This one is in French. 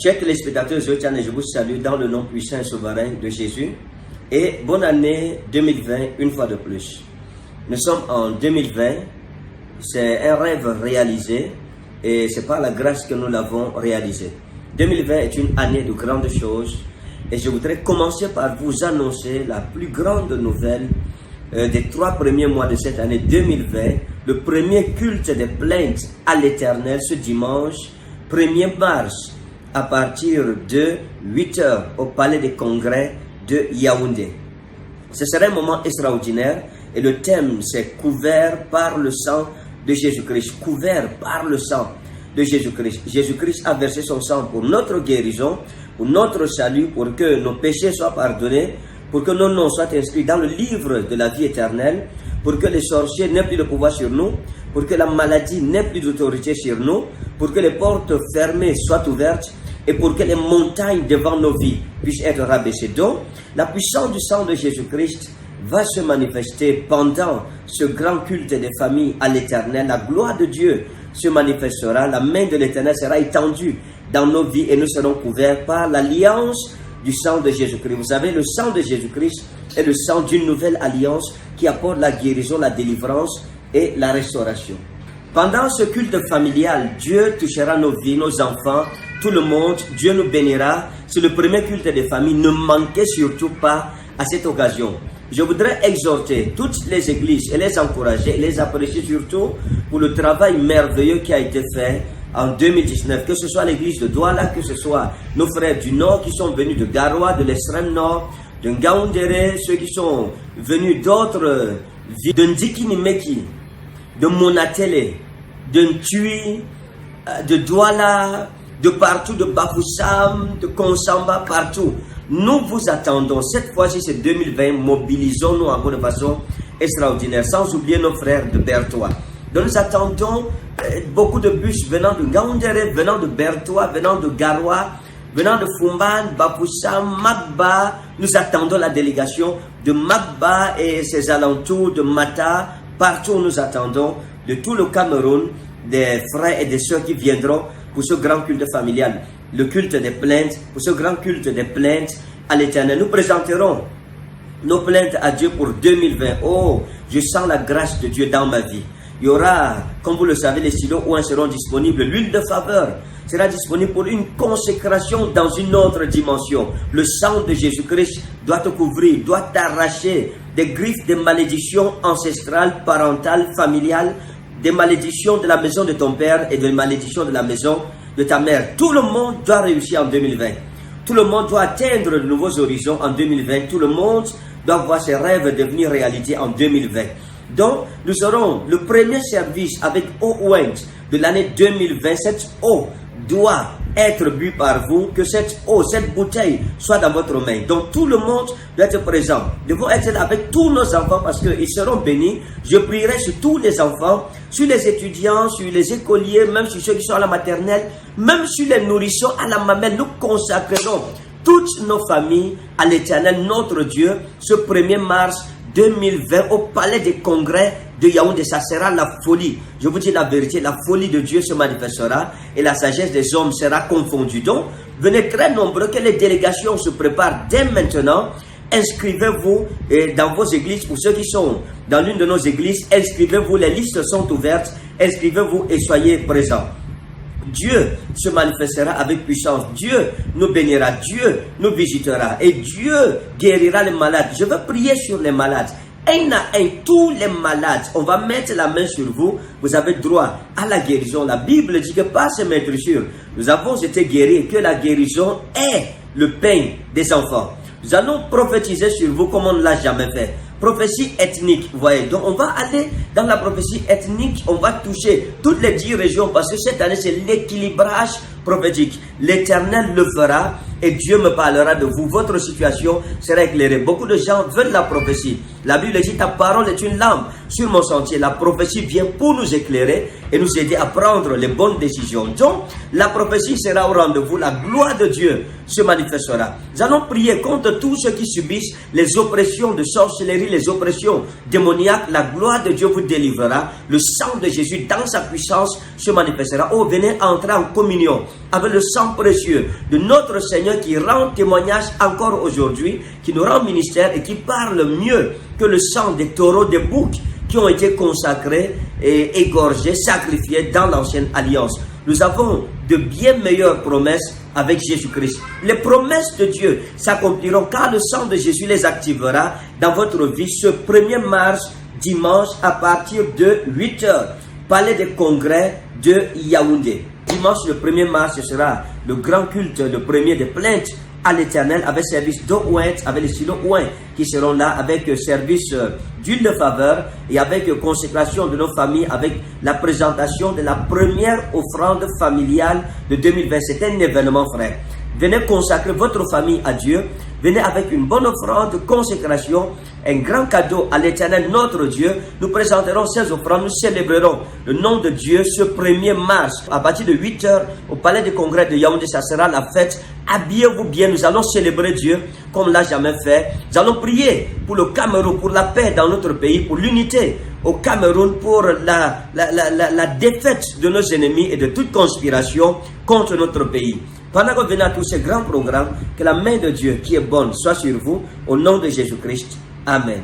Chers téléspectateurs, je vous salue dans le nom puissant et souverain de Jésus. Et bonne année 2020 une fois de plus. Nous sommes en 2020. C'est un rêve réalisé et c'est par la grâce que nous l'avons réalisé. 2020 est une année de grandes choses et je voudrais commencer par vous annoncer la plus grande nouvelle des 3 premiers mois de cette année 2020. Le premier culte des plaintes à l'Éternel ce dimanche 1er mars à partir de 8h au Palais des Congrès de Yaoundé. Ce sera un moment extraordinaire et le thème c'est couvert par le sang de Jésus-Christ. Couvert par le sang de Jésus-Christ. Jésus-Christ a versé son sang pour notre guérison, pour notre salut, pour que nos péchés soient pardonnés, pour que nos noms soient inscrits dans le livre de la vie éternelle, pour que les sorciers n'aient plus de pouvoir sur nous, pour que la maladie n'ait plus d'autorité sur nous, pour que les portes fermées soient ouvertes et pour que les montagnes devant nos vies puissent être rabaissées. Donc, la puissance du sang de Jésus-Christ va se manifester pendant ce grand culte des familles à l'Éternel. La gloire de Dieu se manifestera, la main de l'Éternel sera étendue dans nos vies et nous serons couverts par l'alliance du sang de Jésus-Christ. Vous savez, le sang de Jésus-Christ est le sang d'une nouvelle alliance qui apporte la guérison, la délivrance et la restauration. Pendant ce culte familial, Dieu touchera nos vies, nos enfants, tout le monde. Dieu nous bénira. C'est le premier culte des familles. Ne manquez surtout pas à cette occasion. Je voudrais exhorter toutes les églises et les encourager et les apprécier surtout pour le travail merveilleux qui a été fait en 2019, que ce soit l'église de Douala, que ce soit nos frères du Nord qui sont venus de Garoua, de l'extrême Nord, de Ngaoundéré, ceux qui sont venus d'autres villes, de Ndikinimeki, de Monatele, de Ntui, de Douala, de partout, de Bafoussam, de Konsamba, partout. Nous vous attendons. Cette fois-ci, c'est 2020. Mobilisons-nous encore de façon extraordinaire. Sans oublier nos frères de Bertois. Donc nous attendons beaucoup de bus venant de Ngaoundéré, venant de Bertois, venant de Garoua, venant de Fumban, Bafoussam, Magba. Nous attendons la délégation de Magba et ses alentours, de Mata. Partout nous attendons, de tout le Cameroun, des frères et des sœurs qui viendront pour ce grand culte familial, le culte des plaintes, pour ce grand culte des plaintes à l'Éternel. Nous présenterons nos plaintes à Dieu pour 2020. Oh, je sens la grâce de Dieu dans ma vie. Il y aura, comme vous le savez, les stylos ouin seront disponibles. L'huile de faveur sera disponible pour une consécration dans une autre dimension. Le sang de Jésus-Christ doit te couvrir, doit t'arracher des griffes, des malédictions ancestrales, parentales, familiales, des malédictions de la maison de ton père et des malédictions de la maison de ta mère. Tout le monde doit réussir en 2020. Tout le monde doit atteindre de nouveaux horizons en 2020. Tout le monde doit voir ses rêves devenir réalité en 2020. Donc, nous aurons le premier service avec eau ouinte de l'année 2020. Cette eau doit être bu par vous, que cette eau, cette bouteille soit dans votre main. Donc tout le monde doit être présent. Nous devons être là avec tous nos enfants parce qu'ils seront bénis. Je prierai sur tous les enfants, sur les étudiants, sur les écoliers, même sur ceux qui sont à la maternelle, même sur les nourrissons à la mamelle. Nous consacrerons toutes nos familles à l'Éternel, notre Dieu, ce 1er mars 2020 au Palais des Congrès de Yaoundé. Ça sera la folie. Je vous dis la vérité, la folie de Dieu se manifestera et la sagesse des hommes sera confondue. Donc, venez très nombreux, que les délégations se préparent dès maintenant. Inscrivez-vous dans vos églises. Pour ceux qui sont dans l'une de nos églises, inscrivez-vous. Les listes sont ouvertes. Inscrivez-vous et soyez présents. Dieu se manifestera avec puissance. Dieu nous bénira. Dieu nous visitera. Et Dieu guérira les malades. Je veux prier sur les malades. Un à un, tous les malades, on va mettre la main sur vous. Vous avez droit à la guérison. La Bible dit que par ces maîtresses, nous avons été guéris et que la guérison est le pain des enfants. Nous allons prophétiser sur vous comme on ne l'a jamais fait. Prophétie ethnique, vous voyez. Donc on va aller dans la prophétie ethnique, on va toucher toutes les 10 régions parce que cette année c'est l'équilibrage prophétique. L'Éternel le fera et Dieu me parlera de vous. Votre situation sera éclairée. Beaucoup de gens veulent la prophétie. La Bible dit ta parole est une lampe sur mon sentier. La prophétie vient pour nous éclairer et nous aider à prendre les bonnes décisions. Donc la prophétie sera au rendez-vous. La gloire de Dieu se manifestera. Nous allons prier contre tous ceux qui subissent les oppressions de sorcellerie, les oppressions démoniaques. La gloire de Dieu vous délivrera. Le sang de Jésus dans sa puissance se manifestera. Oh, venez entrer en communion avec le sang précieux de notre Seigneur qui rend témoignage encore aujourd'hui, qui nous rend ministère et qui parle mieux que le sang des taureaux, des boucs qui ont été consacrés et égorgés, sacrifiés dans l'ancienne alliance. Nous avons de bien meilleures promesses avec Jésus-Christ. Les promesses de Dieu s'accompliront car le sang de Jésus les activera dans votre vie ce 1er mars, dimanche, à partir de 8h. Palais des congrès de Yaoundé. Dimanche le 1er mars, ce sera le grand culte, le premier des plaintes à l'Éternel avec service d'eau ointe, avec les stylos oint qui seront là, avec service d'huile de faveur et avec consécration de nos familles, avec la présentation de la première offrande familiale de 2020. C'est un événement, frère. Venez consacrer votre famille à Dieu. Venez avec une bonne offrande, consécration, un grand cadeau à l'Éternel, notre Dieu. Nous présenterons ces offrandes, nous célébrerons le nom de Dieu ce 1er mars. À partir de 8h, au Palais des Congrès de Yaoundé, ça sera la fête. Habillez-vous bien, nous allons célébrer Dieu comme on l'a jamais fait. Nous allons prier pour le Cameroun, pour la paix dans notre pays, pour l'unité au Cameroun, pour la défaite de nos ennemis et de toute conspiration contre notre pays. Pendant que vous venez à tous ces grands programmes, que la main de Dieu qui est bonne soit sur vous, au nom de Jésus-Christ. Amen.